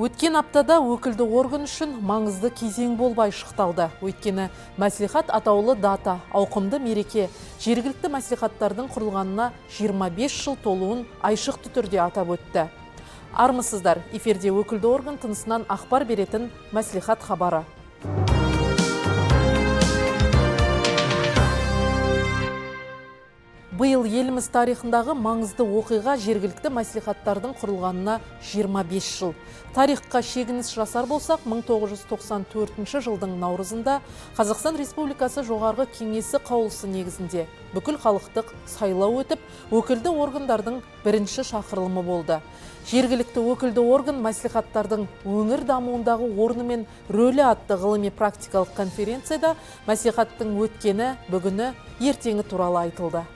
Өткен аптада өкілді орган үшін маңызды кезең болбай шықталды. Өйткені мәслихат атаулы дата, ауқымды мереке, жергілікті мәслихаттардың құрылғанына 25 жыл толуын айшықты түрде атап өтті. Армысыздар, эфирде өкілді орган тынысынан ақпар беретін мәслихат хабары. Биыл еліміз тарихындағы маңызды оқиға жергілікті мәслихаттардың құрылғанына 25 жыл. Тарихқа шегініс жасар болсақ, 1994 жылдың наурызында Қазақстан Республикасы жоғарғы кеңесі қаулысы негізінде бүкіл халықтық сайлау өтіп, өкілді органдардың бірінші шақырылымы болды. Жергілікті өкілді орган мәслихаттардың өңір дамуындағы орны мен рөлі атты ғылыми практикалық конференцияда мәслихаттың өткені, бүгіні, ертеңі туралы айтылды.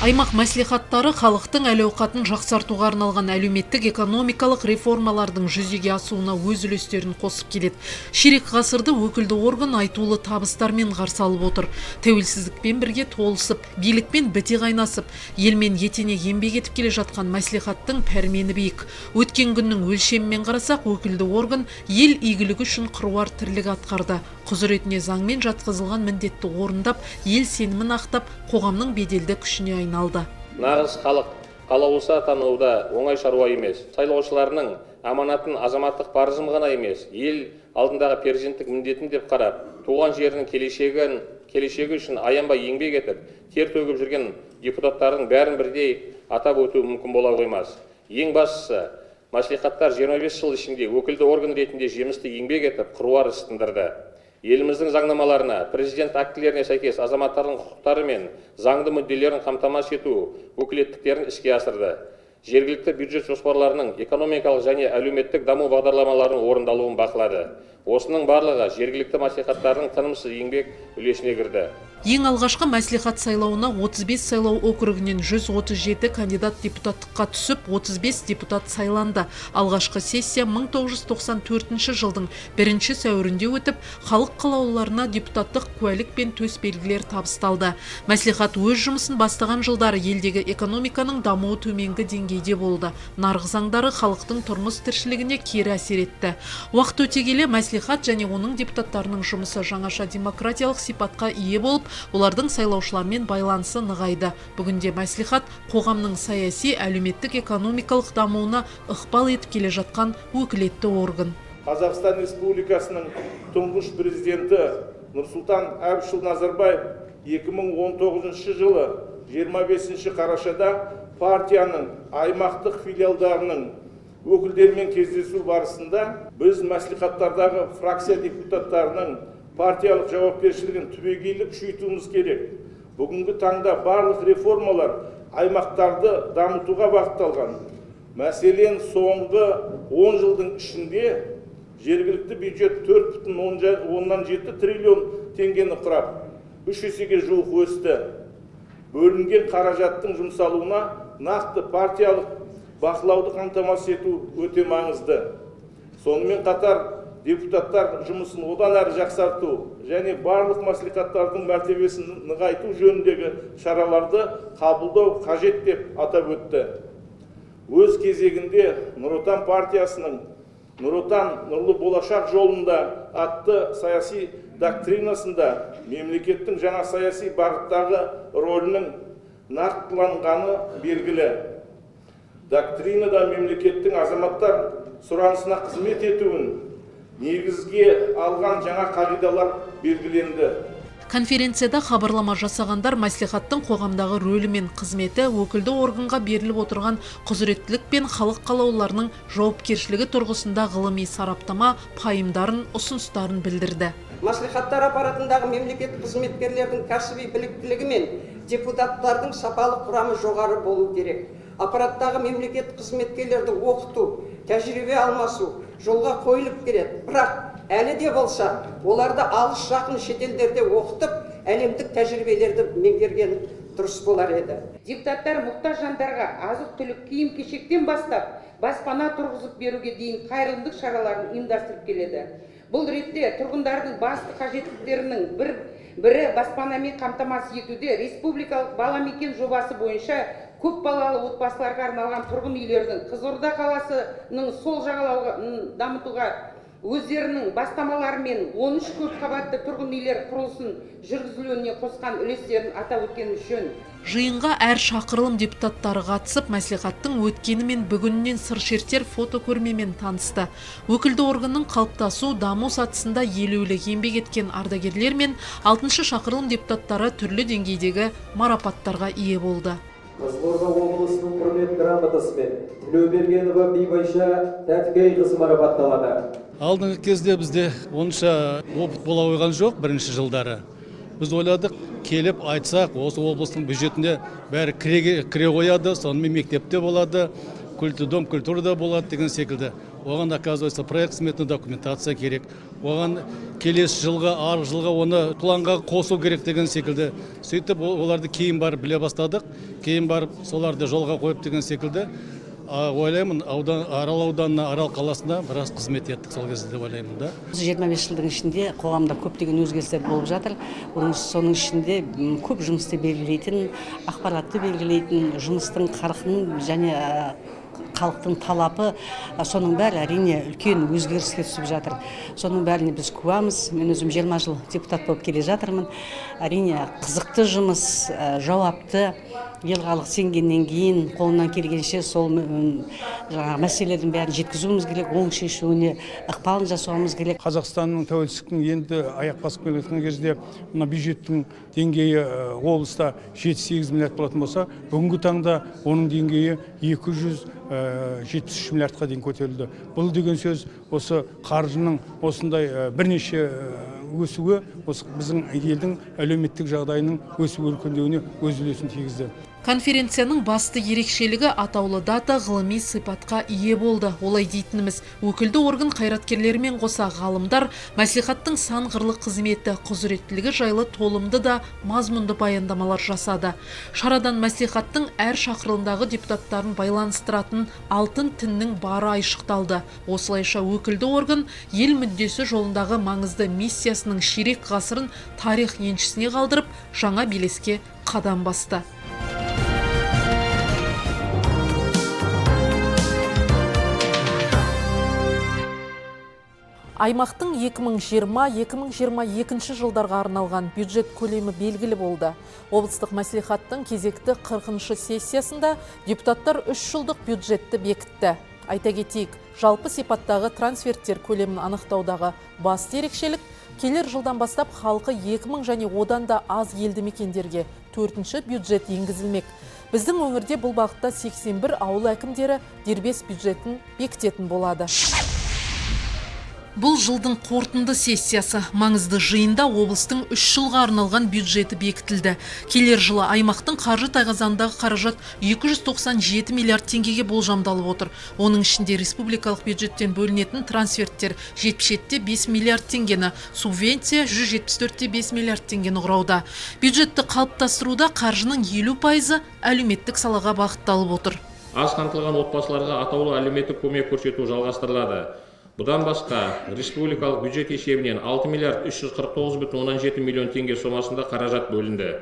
Аймақ мәслихаттары халықтың әл-ауқатын жақсартуға арналған әлеуметтік экономикалық реформалардың жүзеге асуына өз үлестерін қосып келеді. Ширек ғасырды өкілді орган айтулы табыстармен қарсы алып отыр. Тәуелсіздікпен бірге толысып, билікпен біте қайнасып, елмен етене еңбек етіп келе жатқан мәслихаттың пәрмені биік. Өткен күннің өлшемімен қарасақ, өкілді орган ел игілігі үшін қыруар тірлік атқарды. Құзыретіне заңмен жатқызылған міндетті орындап, ел сенімін ақтап, қоғамның беделді күшіне айналды. Нағыз халық қалаулысы атануда оңай шаруа емес. Сайлаушыларының аманатын азаматтық парызым ғана емес, ел алдындағы перзенттік міндетін деп қарап, туған жерінің келешегі үшін аянбай еңбек етіп, тер төгіп жүрген депутаттардың бәрін бірдей атап өту мүмкін бола қоймас. Ең бастысы, мәслихаттар 25 жыл ішінде өкілді орган ретінде жемісті еңбек етіп, қыруар іс тындырды. Еліміздің заңнамаларына, президент актілеріне сәйкес азаматтардың құқықтары мен заңды мүдделерін қамтамасыз ету өкілеттіктерін іске асырды. Жергілікті бюджет жоспарларының экономикалық және әлеуметтік даму бағдарламаларының орындалуын бақылады. Осының барлығы жергілікті мәслихаттардың тынымсыз еңбек үлесіне кірді. Ең алғашқы мәслихат сайлауына 35 сайлау округінен 137 кандидат депутаттыққа түсіп, 35 депутат сайланды. Алғашқы сессия 1994 жылдың 1 сәуірінде өтіп, халық қалаулыларына депутаттық куәлік пен төс белгілер табысталды. Мәслихат өз жұмысын бастаған жылдары елдегі экономиканың дамуы төменгі деңгейде болды. Нарық заңдары халықтың тұрмыс тіршілігіне кері әсер етті. Уақыт өте келе мәслихат және оның депутаттарының жұмысы жаңаша демократиялық сипатқа ие болып, олардың сайлаушылармен байланысы нығайды. Бүгінде мәслихат қоғамның саяси, әлеуметтік, экономикалық дамуына ықпал етіп келе жатқан өкілетті орган. Қазақстан Республикасының тұңғыш президенті Нұрсұлтан Әбішұлы Назарбаев 2019 жылы 25 қарашада партияның аймақтық филиалдарының өкілдерімен кездесу барысында біз мәслихаттардағы фракция депутаттарының партиялық жауапкершілігін түбегейлі күшейтуіміз керек. Бүгінгі таңда барлық реформалар аймақтарды дамытуға бағытталған. Мәселен, соңғы 10 жылдың ішінде жергілікті бюджет 4,7 триллион теңгені құрап, 3 есеге жуық өсті. Бөлінген қаражаттың жұмсалуына нақты партиялық бақылауды қамтамасыз ету өте маңызды. Сонымен қатар депутаттар жұмысын одан әрі жақсарту және барлық мәслихаттардың мәртебесін нығайту жөніндегі шараларды қабылдау қажет деп атап өтті. Өз кезегінде Нұр Отан партиясының Нұр Отан нұрлы болашақ жолында атты саяси доктринасында мемлекеттің жаңа саяси бағыттағы рөлінің нақтыланғаны белгілі. Доктринада мемлекеттің азаматтар сұранысына қызмет етуін негізге алған жаңа қағидалар белгіленді. Конференцияда хабарлама жасағандар мәслихаттың қоғамдағы рөлі мен қызметі, өкілді органға беріліп отырған құзыреттілік пен халық қалаулыларының жауапкершілігі тұрғысында ғылыми сараптама, пайымдарын, ұсыныстарын білдірді. Мәслихаттар аппаратындағы мемлекеттік қызметкерлердің кәсіби біліктілігі мен депутаттардың сапалық құрамы жоғары болу керек. Аппараттағы мемлекеттік қызметкерлерді оқыту, тәжірибе алмасу жолға қойылып келеді. Бірақ әлі де болса, оларды алыс жақын шетелдерде оқытып, әлемдік тәжірибелерді меңгерген дұрыс болар еді. Депутаттар мұқтаж жандарға азық-түлік, киім-кешектен бастап, баспана тұрғызып беруге дейін қайырымдылық шараларын ұйымдастырып келеді. Бұл ретте тұрғындардың басты қажеттіліктерінің бірі баспанамен қамтамасыз етуде республикалық бала мекен жобасы бойынша көп балалы отбасыларға арналған тұрғын үйлердің Қызылорда қаласының сол жағалауын дамытуға өздерінің бастамаларымен 13 көп қабатты тұрғын үйлер құрылысын жүргізілуіне қосқан үлестерін атап өткеніміз жөн. Жиынға әр шақырылым депутаттары қатысып, мәслихаттың өткені мен бүгінінен сыр шертер фотокөрмемен танысты. Өкілді органның қалыптасу, даму сатысында елеулі еңбек еткен ардагерлер мен 6-шы шақырылым депутаттары түрлі деңгейдегі марапаттарға ие болды. Қызылорда облысының құрмет грамотасымен Тілеубергенова Бибайша Тәтікейқызы марапатталады. Алдыңғы кезде бізде онша опыт бола қойған жоқ бірінші жылдары. Біз ойладық, келіп айтсақ, осы облыстың бюджетіне бәрі кіре қояды, сонымен мектепте болады, дом культурада болады деген секілді. Оған, оказывается, проект сметный документация керек. Оған келесі жылға, арғы жылға оны планға қосу керек деген секілді. Сөйтіп, оларды кейін барып біле бастадық, кейін барып соларды жолға қойып деген секілді. Ойлаймын, Арал ауданына, Арал қаласына біраз қызмет еттік сол кезде деп ойлаймын да. 25 жылдың ішінде қоғамда көптеген өзгерістер болып жатыр. Соның ішінде көп жұмысты белгілейтін, ақпаратты белгілейтін, жұмыстың қарқынын және халықтың талапы, соның бәрі әрине үлкен өзгеріске түсіп жатыр. Соның бәріне біз куәміз. Мен өзім 20 жыл депутат болып келе жатырмын. Әрине қызықты жұмыс, жауапты, ел халық сенгеннен кейін қолынан келгенше сол мәселелердің бәрін жеткізуіміз керек, оң шешуіне ықпалын жасауымыз керек. Қазақстанның тәуелсіздіктің енді аяқ басып келе жатқан кезде мына бюджеттің деңгейі облыста 7-8 миллиард болатын болса, бүгінгі таңда оның деңгейі 273 миллиардқа дейін көтерілді. Бұл деген сөз осы қаржының осындай бірнеше өсуі осы біздің елдің әлеуметтік жағдайының өсу өркендеуіне өз үлесін тигізді. Конференцияның басты ерекшелігі атаулы дата ғылыми сипатқа ие болды. Олай дейтініміз, өкілді орган қайраткерлерімен қоса ғалымдар мәслихаттың сан қырлы қызметі, құзыреттілігі жайлы толымды да мазмұнды баяндамалар жасады. Шарадан мәслихаттың әр шақырылымдағы депутаттарын байланыстыратын алтын тіннің бары айшықталды. Осылайша өкілді орган ел мүддесі жолындағы маңызды миссиясының ширек ғасырын тарих еншісіне қалдырып, жаңа белеске қадам басты. Аймақтың 2020-2022 жылдарға арналған бюджет көлемі белгілі болды. Облыстық мәслихаттың кезекті 40-шы сессиясында депутаттар 3 жылдық бюджетті бекітті. Айта кетейік, жалпы сипаттағы трансферттер көлемін анықтаудағы басты ерекшелік келер жылдан бастап халқы 2000 және одан да аз елді мекендерге 4-ші бюджет енгізілмек. Біздің өңірде бұл бағытта 81 ауыл әкімдері дербес бюджетін бекітетін болады. Бұл жылдың қорытынды сессиясы. Маңызды жиында облыстың 3 жылға арналған бюджеті бекітілді. Келер жылы аймақтың қаржы тайғазандағы қаражат 297 миллиард теңгеге болжамдалып отыр. Оның ішінде республикалық бюджеттен бөлінетін трансферттер 77,5 миллиард теңгені, субвенция 174,5 миллиард теңгені құрауда. Бюджетті қалыптастыруда қаржының 50% әлеуметтік салаға бағытталып отыр. Аз қамтылған отбасыларға атаулы әлеуметтік көмек көрсету жалғастырылады. Бұдан басқа республикалық бюджет есебінен 6 миллиард 349,7 миллион теңге сомасында қаражат бөлінді.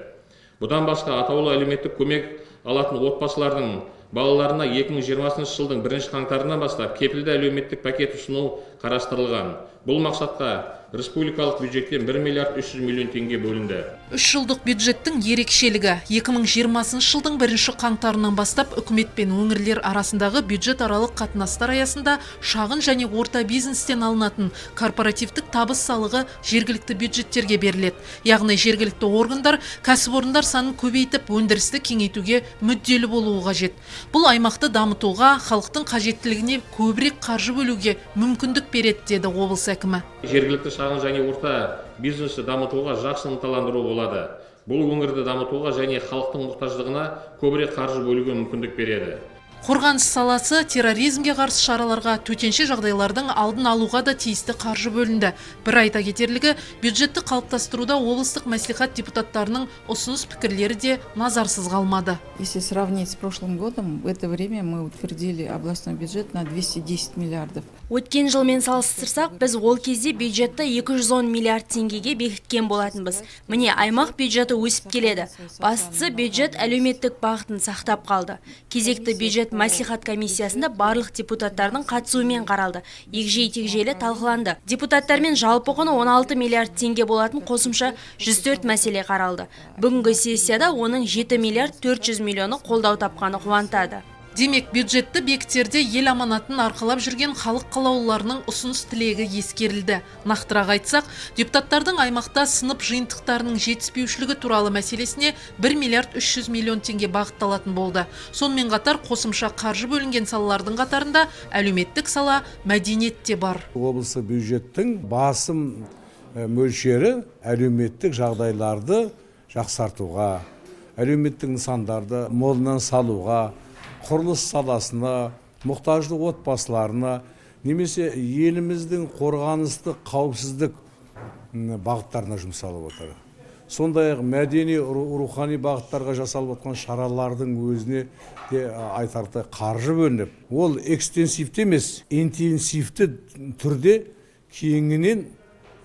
Бұдан басқа атаулы әлеуметтік көмек алатын отбасылардың балаларына 2020 жылдың 1 қаңтарынан бастап кепілді әлеуметтік пакет ұсыну қарастырылған. Бұл мақсатқа республикалық бюджеттен 1 миллиард 300 миллион теңге бөлінді. 3 жылдық бюджеттің ерекшелігі 2020 жылдың 1 қаңтарынан бастап үкімет пен өңірлер арасындағы бюджет аралық қатынастар аясында шағын және орта бизнестен алынатын корпоративтік табыс салығы жергілікті бюджеттерге беріледі. Яғни жергілікті органдар кәсіпорындар санын көбейтіп өндірісті кеңейтуге мүдделі болуы қажет. Бұл аймақты дамытуға, халықтың қажеттілігіне көбірек қаржы бөлуге мүмкіндік береді, деді облыс әкімі. Жергілікті шағын және орта бизнесті дамытуға жақсы ынталандыру болады. Бұл өңірді дамытуға және халықтың мұқтаждығына көбірек қаржы бөлуге мүмкіндік береді. Қорғаныс саласы терроризмге қарсы шараларға, төтенше жағдайлардың алдын алуға да тиісті қаржы бөлінді. Бір айта кетерлігі, бюджетті қалыптастыруда облыстық мәслихат депутаттарының ұсыныс пікірлері де назарсыз қалмады. Если сравнить с прошлым годом, в это время мы утвердили областной бюджет на 210 миллиардов. Өткен жылмен салыстырсақ, біз ол кезде бюджетті 210 миллиард теңгеге бекіткен болатынбыз. Міне, аймақ бюджеті өсіп келеді. Бастысы бюджет әлеуметтік бағытын сақтап қалды. Кезекті бюджет мәслихат комиссиясында барлық депутаттардың қатысуымен қаралды. Егжей-тегжейлі талқыланды. Депутаттармен жалпы құны 16 миллиард теңге болатын қосымша 104 мәселе қаралды. Бүгінгі сессияда оның 7 миллиард 400 миллионы қолдау тапқаны қуантады. Демек, бюджетті бекіттерде ел аманатын арқалап жүрген халық қалаулыларының ұсыныс тілегі ескерілді. Нақтырақ айтсақ, депутаттардың аймақта сынып жиынтықтарының жетіспеушілігі туралы мәселесіне 1 миллиард 300 миллион теңге бағытталатын болды. Сонымен қатар қосымша қаржы бөлінген салалардың қатарында әлеуметтік сала, мәдениет те бар. Облыстық бюджеттің басым мөлшері әлеуметтік жағдайларды жақсартуға, әлеуметтік нысандарды молынан салуға, құрылыс саласына, мұқтаждық отбасыларына, немесе еліміздің қорғаныстық қауіпсіздік бағыттарына жұмсалып отыр. Сондай-ақ мәдени рухани бағыттарға жасалып отқан шаралардың өзіне де айтарлықтай қаржы бөлініп, ол экстенсивті емес, интенсивті түрде кеңінен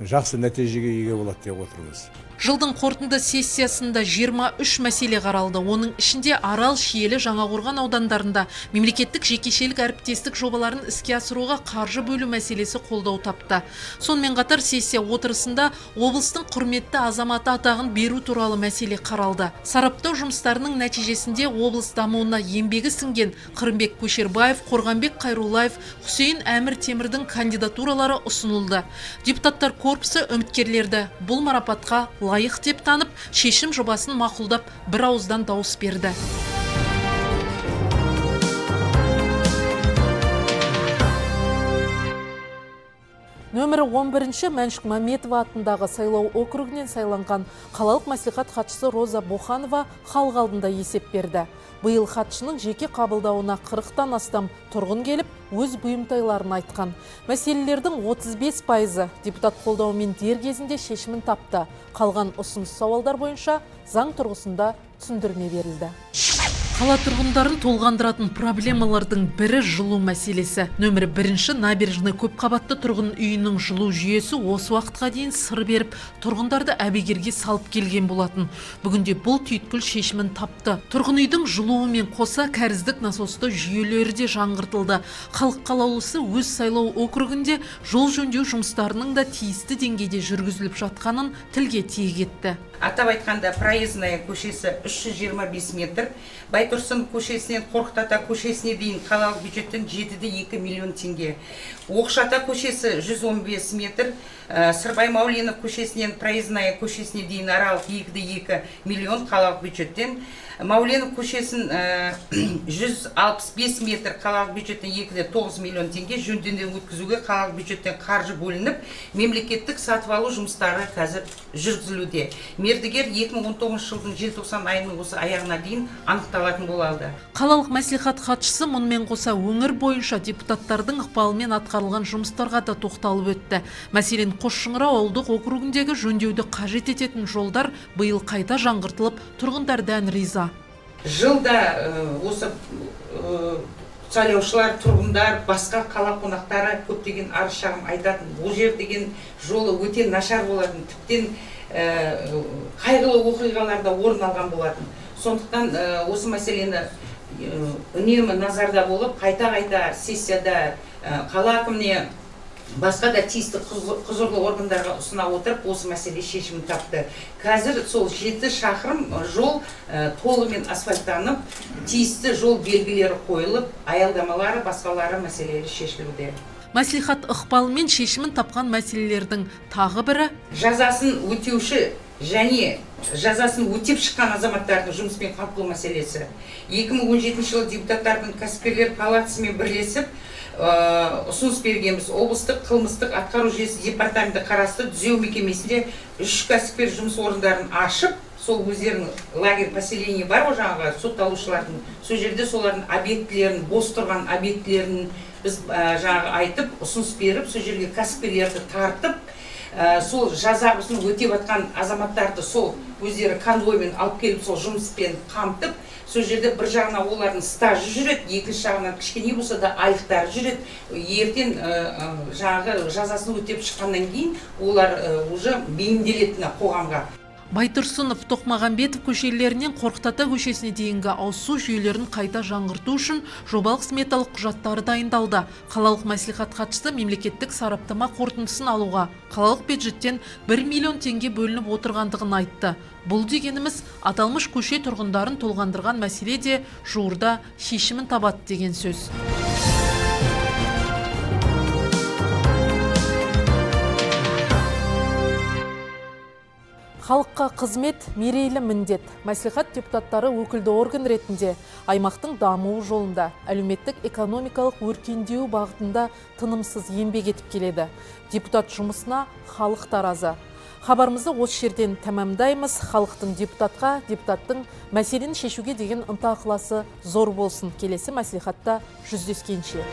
жақсы нәтижеге еге болады деп отырмыз. Жылдың қорытынды сессиясында 23 мәселе қаралды. Оның ішінде Арал, Шиелі, Жаңақорған аудандарында мемлекеттік жекешелік әріптестік жобаларын іске асыруға қаржы бөлу мәселесі қолдау тапты. Сонымен қатар сессия отырысында облыстың құрметті азаматы атағын беру туралы мәселе қаралды. Сараптау жұмыстарының нәтижесінде облыс дамуына еңбегі сіңген Қырымбек Көшербаев, Қорғанбек Қайруллаев, Хусейн Әмір Темірдің кандидатуралары ұсынылды. Депутаттар корпусы үміткерлерді бұл марапатқа лайық деп танып, шешім жобасын мақұлдап, бір ауыздан дауыс берді. Нөмірі 11-ші Мәншік Мәметова атындағы сайлау округінен сайланған қалалық мәслихат хатшысы Роза Боханова халық алдында есеп берді. Биыл хатшының жеке қабылдауына 40-тан астам тұрғын келіп, өз бұйымтайларын айтқан. Мәселелердің 35% депутат қолдауымен дер кезінде шешімін тапты. Қалған ұсыныс сауалдар бойынша заң тұрғысында түсіндірме берілді. Қала тұрғындарын толғандыратын проблемалардың бірі жылу мәселесі. Нөмірі 1-ші набережный көпқабатты тұрғын үйінің жылу жүйесі осы уақытқа дейін сыр беріп, тұрғындарды әбігерге салып келген болатын. Бүгінде бұл түйткіл шешімін тапты. Тұрғын үйдің жылуымен қоса кәріздік насосты жүйелері де жаңғыртылды. Халық қалаулысы өз сайлау округінде жол жөндеу жұмыстарының да тиісті деңгейде жүргізіліп жатқанын тілге тиек етті. Атап айтқанда, Проездная көшесі 325 метр, Байтұрсын көшесінен Қорқыт ата көшесіне дейін қалалық бюджеттен 7,2 миллион теңге. Оқшата көшесі 115 метр, Сырбай Маулинов көшесінен Проездная көшесіне дейін аралық 2,2 миллион қалалық бюджеттен. Мауленов көшесін 165 метр қалалық бюджеттен 2,9 миллион теңге жөндеуден өткізуге қалалық бюджеттен қаржы бөлініп, мемлекеттік сатып алу жұмыстары қазір жүргізілуде. Мердігер 2019 жылдың желтоқсан айының осы аяғына дейін анықталатын болады. Қалалық мәслихат хатшысы мұнымен қоса өңір бойынша депутаттардың ықпалымен атқарылған жұмыстарға да тоқталып өтті. Мәселен, Қосшыңырау ауылдық округіндегі жөндеуді қажет ететін жолдар биыл қайта жаңғыртылып, тұрғындар дән риза. Жылда осы сайлаушылар, тұрғындар, басқа қала қонақтары көптеген арыз шағым айтатын. Ол жер деген жолы өте нашар болатын, тіптен қайғылы оқиғаларда орын алған болатын. Сондықтан осы мәселені үнемі назарда болып, қайта-қайта сессияда қала әкіміне басқа да тиісті құзырлы органдарға ұсына отырып, осы мәселе шешімін тапты. Қазір сол 7 шақырым жол толымен асфальттанып, тиісті жол белгілері қойылып, аялдамалары, басқалары мәселелері шешілуде. Мәслихат ықпалымен шешімін тапқан мәселелердің тағы бірі жазасын өтеуші және жазасын өтеп шыққан азаматтардың жұмыспен қамтылу мәселесі. 2017 жылы депутаттардың кәсіпкерлер палатасымен бірлесіп ұсыныс бергенбіз. Облыстық қылмыстық атқару жүйесі департаменті қарасты түзеу мекемесінде 3 кәсіпкер жұмыс орындарын ашып, сол өздерінің лагерь поселение бар ғой жаңағы сотталушылардың, сол жерде солардың объектілерін, бос тұрған объектілерін біз жаңағы айтып, ұсыныс беріп, сол жерге кәсіпкерлерді тартып, сол жазасын өтеп жатқан азаматтарды сол өздері конвоймен алып келіп, сол жұмыспен қамтып, сол жерде бір жағына олардың стажы жүреді, екінші жағынан кішкене болса да айлықтары жүреді. Ертең жаңағы жазасын өтеп шыққаннан кейін олар уже бейімделетіні қоғамға. Байтұрсынов, Тоқмағамбетов көшелерінен Қорқыт-Ата көшесіне дейінгі ауызсу жүйелерін қайта жаңғырту үшін жобалық сметалық құжаттары дайындалды. Қалалық мәслихат хатшысы мемлекеттік сараптама қорытындысын алуға қалалық бюджеттен 1 миллион теңге бөлініп отырғандығын айтты. Бұл дегеніміз аталмыш көше тұрғындарын толғандырған мәселе де жуырда шешімін табады деген сөз. Халыққа қызмет мерейлі міндет. Мәслихат депутаттары өкілді орган ретінде аймақтың дамуы жолында, әлеуметтік экономикалық өркендеу бағытында тынымсыз еңбек етіп келеді. Депутат жұмысына халық таразы. Хабарымызды осы жерден тәмамдаймыз. Халықтың депутатқа, депутаттың мәселені шешуге деген ынта ықыласы зор болсын. Келесі мәслихатта жүздескенше.